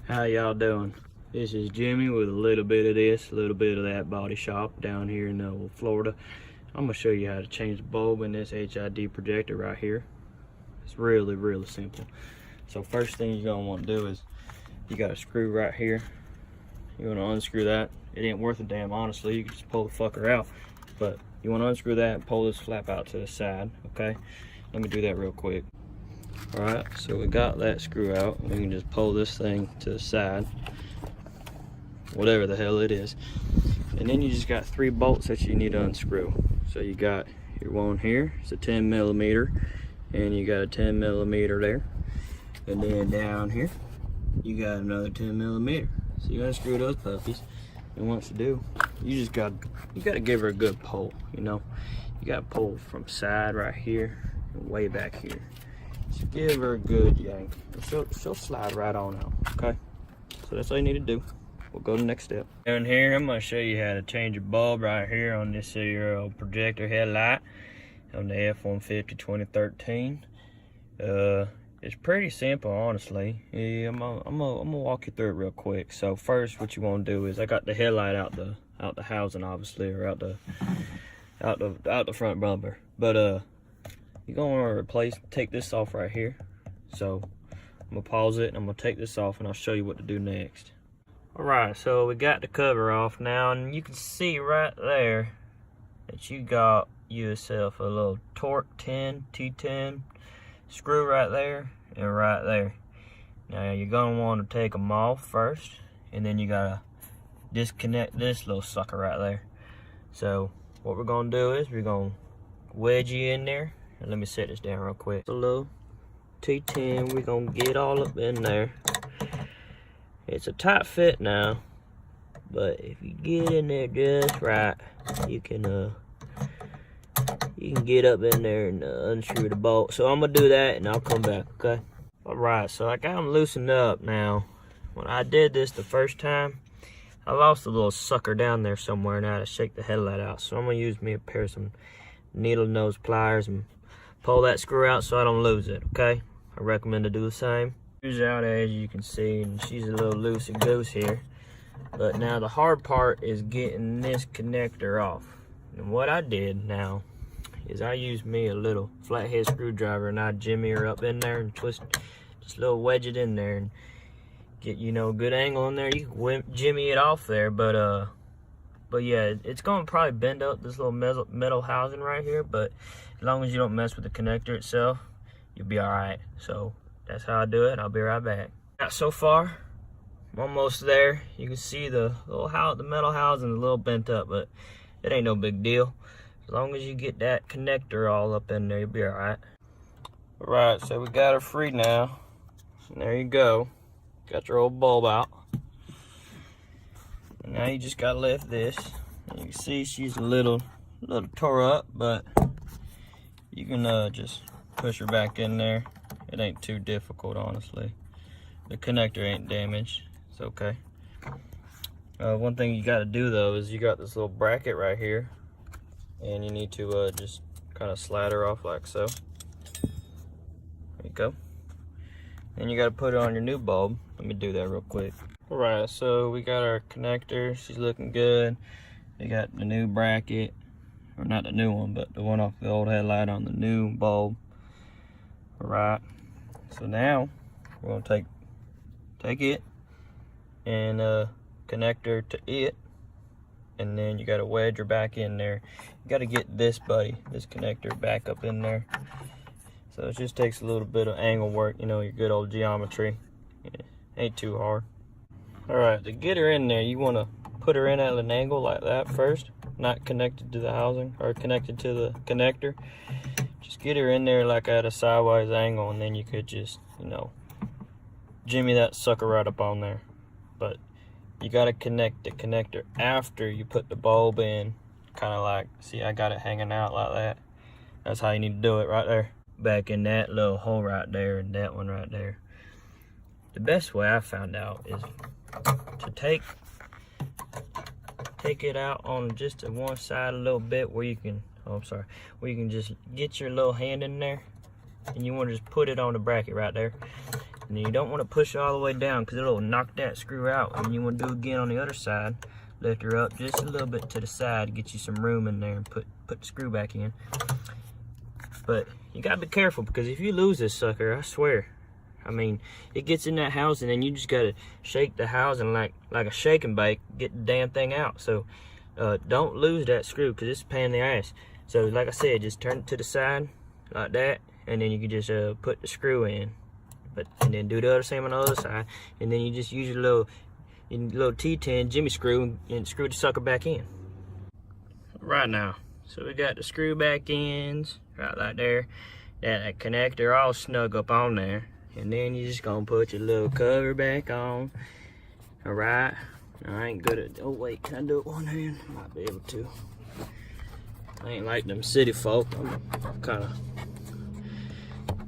How y'all doing? This is Jimmy with a little bit of this, a little bit of that body shop down here in old Florida. I'm gonna show you how to change the bulb in this HID projector right here. It's really simple. So first thing you're gonna want to do is you got a screw right here. You want to unscrew that. It ain't worth a damn, honestly. You can just pull the fucker out, but you want to unscrew that and pull this flap out to the side. Okay, let me do that real quick. Alright, so we got that screw out. We can just pull this thing to the side, whatever the hell it is. And then you just got 3 bolts that you need to unscrew. So you got your one here, it's a 10 millimeter, and you got a 10 millimeter there. And then down here, you got another 10 millimeter. So you unscrew those puppies. And once you do, you gotta give her a good pull, you know. You gotta pull from side right here and way back here. Just give her a good yank. She'll slide right on out, okay? So that's all you need to do. We'll go to the next step. Down here, I'm gonna show you how to change a bulb right here on this here projector headlight on the F-150 2013. It's pretty simple, honestly. Yeah, I'm gonna walk you through it real quick. So first, what you want to do is I got the headlight out the housing, obviously, or out the front bumper. But you're gonna take this off right here. So I'm gonna pause it and I'm gonna take this off and I'll show you what to do next. Alright, so we got the cover off now, and you can see right there that you got yourself a little T10 screw right there and right there. Now you're gonna want to take them off first, and then you gotta disconnect this little sucker right there. So what we're gonna do is we're gonna wedge you in there. And let me set this down real quick. A little T10, we're gonna get all up in there. It's a tight fit now, but if you get in there just right, you can get up in there and unscrew the bolt. So I'm gonna do that and I'll come back, okay? All right, so I got them loosened up now. When I did this the first time, I lost a little sucker down there somewhere and I had to shake the headlight out. So I'm gonna use me a pair of some needle nose pliers and pull that screw out so I don't lose it, okay? I recommend to do the same. Screws out, as you can see, and she's a little loosey-goose here. But now the hard part is getting this connector off. And what I did now is I used me a little flathead screwdriver and I jimmy her up in there and twist, just a little wedge it in there and get, you know, a good angle in there. You can jimmy it off there, but yeah, it's gonna probably bend up this little metal housing right here, but as long as you don't mess with the connector itself, you'll be all right. So that's how I do it. I'll be right back. So far, I'm almost there. You can see the metal housing is a little bent up, but it ain't no big deal. As long as you get that connector all up in there, you'll be all right. All right, so we got her free now. And there you go. Got your old bulb out. And now you just gotta lift this. And you can see she's a little tore up, but you can just push her back in there. It ain't too difficult, honestly. The connector ain't damaged. It's okay. One thing you got to do though is you got this little bracket right here, and you need to just kind of slide her off like so. There you go. Then you got to put it on your new bulb. Let me do that real quick. All right, so we got our connector. She's looking good. We got the new bracket, or not the new one, but the one off the old headlight on the new bulb. All right. So now we're gonna take it and connect her to it, and then you gotta wedge her back in there. You gotta get this connector back up in there. So it just takes a little bit of angle work, you know, your good old geometry. Yeah, ain't too hard. All right, to get her in there, you wanna put her in at an angle like that first, not connected to the housing or connected to the connector. Just get her in there like at a sideways angle, and then you could just, you know, jimmy that sucker right up on there. But you gotta connect the connector after you put the bulb in, kind of like, see, I got it hanging out like that. That's how you need to do it right there. Back in that little hole right there and that one right there. The best way I found out is to take it out on just the one side a little bit where you can, where you can just get your little hand in there, and you want to just put it on the bracket right there. And you don't want to push it all the way down because it'll knock that screw out. And you want to do it again on the other side. Lift her up just a little bit to the side, get you some room in there, and put the screw back in. But you gotta be careful, because if you lose this sucker, I swear, I mean, it gets in that housing and you just gotta shake the housing like a shake and bake, get the damn thing out. So don't lose that screw, because it's a pain in the ass. So like I said, just turn it to the side like that, and then you can just put the screw in. And then do the other same on the other side, and then you just use your little T10 Jimmy screw and screw the sucker back in. Right now, so we got the screw back ends right like there. That connector all snug up on there, and then you just gonna put your little cover back on. All right. I ain't good at. Oh wait, can I do it one hand? Might be able to. I ain't like them city folk. I'm kind of.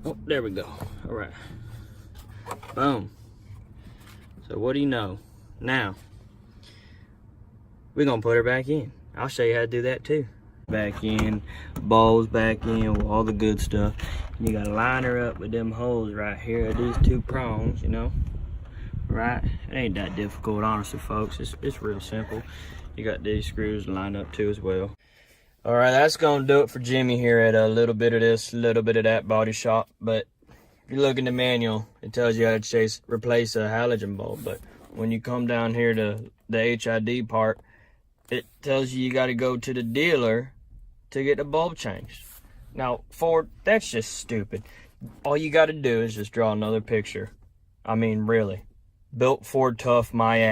Oh, there we go. All right. Boom. So what do you know? Now, we're gonna put her back in. I'll show you how to do that too. Back in, balls back in, all the good stuff. And you gotta line her up with them holes right here. These two prongs, you know. Right? It ain't that difficult, honestly, folks. It's real simple. You got these screws lined up too as well. All right, that's gonna do it for Jimmy here at a little bit of this, little bit of that body shop. But if you look in the manual, it tells you how to replace a halogen bulb. But when you come down here to the HID part, it tells you got to go to the dealer to get the bulb changed. Now, Ford, that's just stupid. All you got to do is just draw another picture. I mean, really. Built Ford tough, my ass.